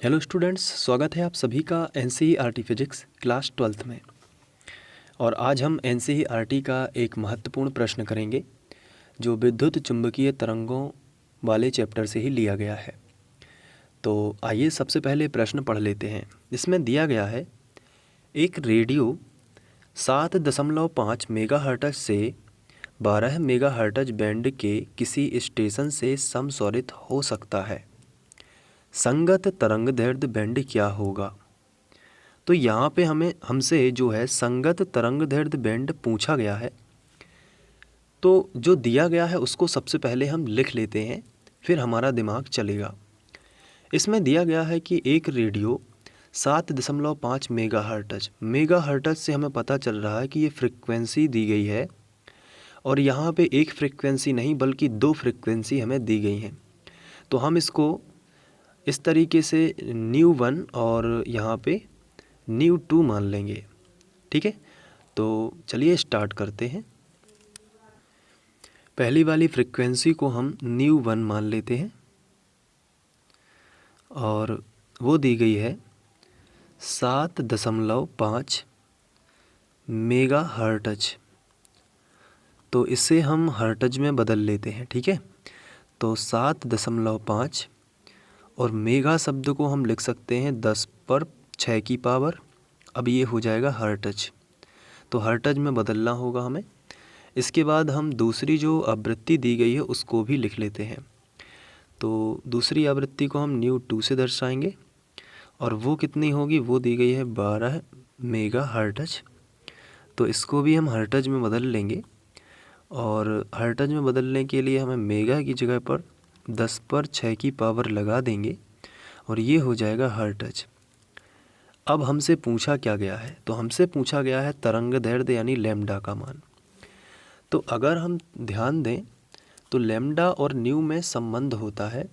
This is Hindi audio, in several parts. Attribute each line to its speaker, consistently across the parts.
Speaker 1: हेलो स्टूडेंट्स, स्वागत है आप सभी का एनसीईआरटी फिजिक्स क्लास 12th में। और आज हम एनसीईआरटी का एक महत्वपूर्ण प्रश्न करेंगे जो विद्युत चुंबकीय तरंगों वाले चैप्टर से ही लिया गया है। तो आइए सबसे पहले प्रश्न पढ़ लेते हैं। इसमें दिया गया है एक रेडियो 7.5 मेगाहर्ट्ज से 12 मेगाहर्ट्ज बैंड के किसी स्टेशन से समस्वरित हो सकता है। संगत तरंगदैर्ध्य बैंड क्या होगा? तो यहाँ पे हमसे जो है संगत तरंगदैर्ध्य बैंड पूछा गया है। तो जो दिया गया है उसको सबसे पहले हम लिख लेते हैं, फिर हमारा दिमाग चलेगा। इसमें दिया गया है कि एक रेडियो 7.5 मेगाहर्ट्ज से हमें पता चल रहा है कि ये फ्रिक्वेंसी दी गई है। और यहाँ पे एक फ्रिक्वेंसी नहीं बल्कि दो फ्रिक्वेंसी हमें दी गई हैं। तो हम इसको इस तरीके से न्यू 1 और यहाँ पे न्यू 2 मान लेंगे। ठीक है, तो चलिए स्टार्ट करते हैं। पहली वाली फ्रिक्वेंसी को हम न्यू 1 मान लेते हैं और वो दी गई है 7.5 मेगाहर्ट्ज। तो इसे हम हर्ट्ज में बदल लेते हैं। ठीक है, तो 7.5 और मेगा शब्द को हम लिख सकते हैं 10⁶ की पावर। अब ये हो जाएगा हर्ट्ज, तो हर्ट्ज में बदलना होगा हमें। इसके बाद हम दूसरी जो आवृत्ति दी गई है उसको भी लिख लेते हैं। तो दूसरी आवृत्ति को हम न्यू 2 से दर्शाएंगे और वो कितनी होगी, वो दी गई है 12 मेगाहर्ट्ज। तो इसको भी हम हर्ट्ज में बदल लेंगे और हर्ट्ज में बदलने के लिए हमें मेगा की जगह पर 10⁶ की पावर लगा देंगे और ये हो जाएगा हर्ट्ज। अब हमसे पूछा क्या गया है, तो हमसे पूछा गया है तरंगदैर्ध्य यानी लैम्डा का मान। तो अगर हम ध्यान दें तो लैम्डा और न्यू में संबंध होता है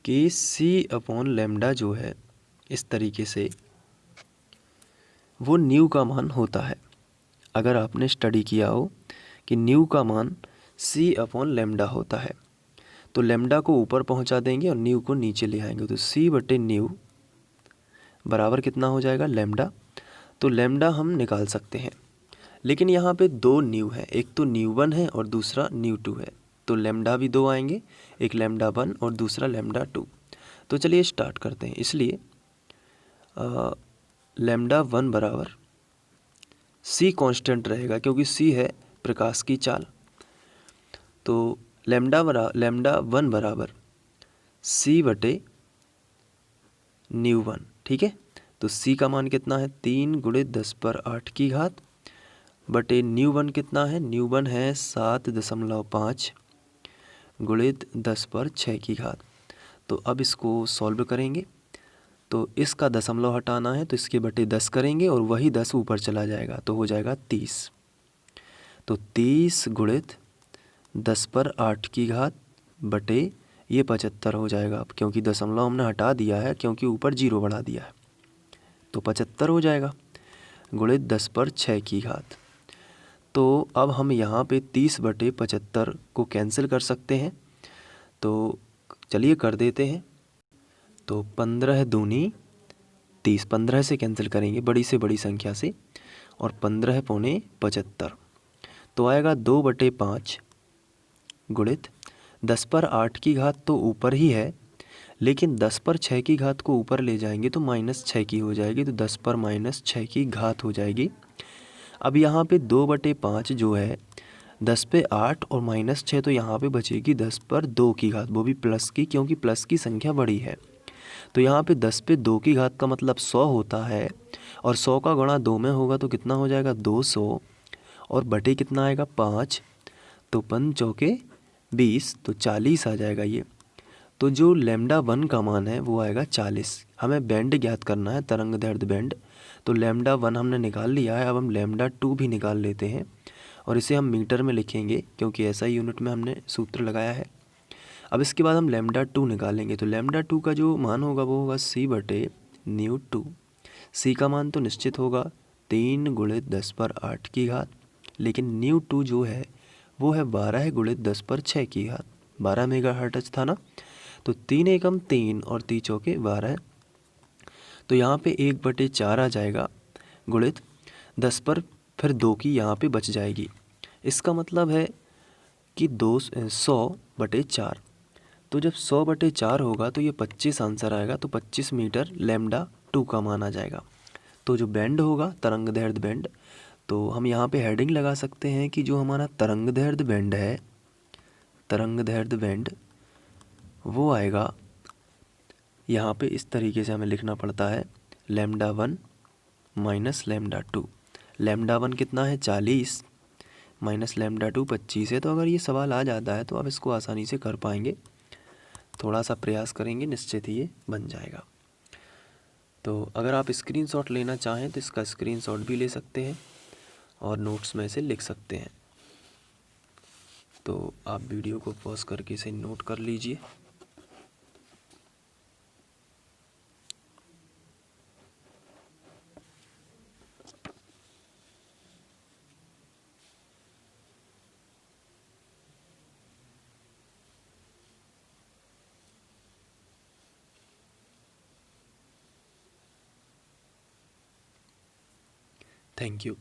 Speaker 1: कि C/लैम्डा जो है इस तरीके से वो न्यू का मान होता है। अगर आपने स्टडी किया हो कि न्यू का मान C/लैम्डा होता है, तो लैम्डा को ऊपर पहुंचा देंगे और न्यू को नीचे ले आएंगे। तो C/न्यू बराबर कितना हो जाएगा, लैम्डा। तो लैम्डा हम निकाल सकते हैं, लेकिन यहाँ पे दो न्यू है, एक तो न्यू 1 है और दूसरा न्यू 2 है। तो लैम्डा भी दो आएंगे, एक लैम्डा 1 और दूसरा लैम्डा 2। तो चलिए स्टार्ट करते हैं। इसलिए लैम्डा 1 बराबर C कांस्टेंट रहेगा क्योंकि C है प्रकाश की चाल। तो लैम्डा 1 बराबर C/न्यू 1। ठीक है, तो C का मान कितना है, 3 × 10⁸ की घात बटे न्यू 1 कितना है, न्यू 1 है 7.5 × 10⁶ की घात। तो अब इसको सॉल्व करेंगे तो इसका दशमलव हटाना है, तो इसके बटे 10 करेंगे और वही 10 ऊपर चला जाएगा तो हो जाएगा 30। तो 30 × 10⁸ की घात बटे ये 75 हो जाएगा। अब क्योंकि दशमलव हमने हटा दिया है, क्योंकि ऊपर 0 बढ़ा दिया है, तो 75 हो जाएगा × 10⁶ की घात। तो अब हम यहाँ पे 30/75 को कैंसिल कर सकते हैं। तो चलिए कर देते हैं। तो 15 दूनी 30, 15 से कैंसिल करेंगे बड़ी से बड़ी संख्या से, और 15 पौने 75 तो आएगा 2/5 गुणित 10⁸ की घात तो ऊपर ही है, लेकिन 10⁶ की घात को ऊपर ले जाएंगे तो -6 की हो जाएगी, तो 10⁻⁻6 की घात हो जाएगी। अब यहाँ पे 2/5 जो है 10⁸ और -6, तो यहाँ पे बचेगी 10⁻² की घात, वो भी प्लस की, क्योंकि प्लस की संख्या बड़ी है। तो यहाँ पे 10⁻² की घात का मतलब 100 होता है, और 100 का गुणा 2 में होगा तो कितना हो जाएगा, 200, और बटे कितना आएगा 5, तो 5 चौके 20, तो 40 आ जाएगा ये। तो जो लैम्डा 1 का मान है वो आएगा 40। हमें बैंड ज्ञात करना है, तरंगदैर्ध्य बैंड। तो लैम्डा 1 हमने निकाल लिया है, अब हम लैम्डा 2 भी निकाल लेते हैं और इसे हम मीटर में लिखेंगे क्योंकि ऐसा ही यूनिट में हमने सूत्र लगाया है। अब इसके बाद हम लैम्डा 2 निकालेंगे, तो लैम्डा 2 का जो मान होगा वो होगा C/न्यू 2। C का मान तो निश्चित होगा 3 × 10⁸ की घात, लेकिन न्यू 2 जो है वो है 12 × 10⁶ की घात। 12 मेगाहर्ट्ज था ना, तो 3 एकम 3 और 3 चौके 12, तो यहाँ पे 1/4 आ जाएगा गुणित 10 पर फिर 2 की यहाँ पे बच जाएगी। इसका मतलब है कि 100/4। तो जब 100/4 होगा तो ये 25 आंसर आएगा। तो 25 मीटर लैम्डा 2 का मान आ जाएगा। तो जो बैंड होगा तरंग दैर्ध्य बैंड, तो हम यहाँ पे हेडिंग लगा सकते हैं कि जो हमारा तरंग दैर्ध्य बैंड है, तरंग दैर्ध्य बैंड वो आएगा, यहाँ पे इस तरीके से हमें लिखना पड़ता है λ1 माइनस λ2। λ1 कितना है 40 माइनस λ2 25 है। तो अगर ये सवाल आ जाता है तो आप इसको आसानी से कर पाएंगे। थोड़ा सा प्रयास करेंगे निश्चित ही ये बन जाएगा। तो अगर आप स्क्रीनशॉट लेना चाहें तो इसका स्क्रीनशॉट भी ले सकते हैं और नोट्स में से लिख सकते हैं। तो आप वीडियो को पॉज करके इसे नोट कर लीजिए। Thank you.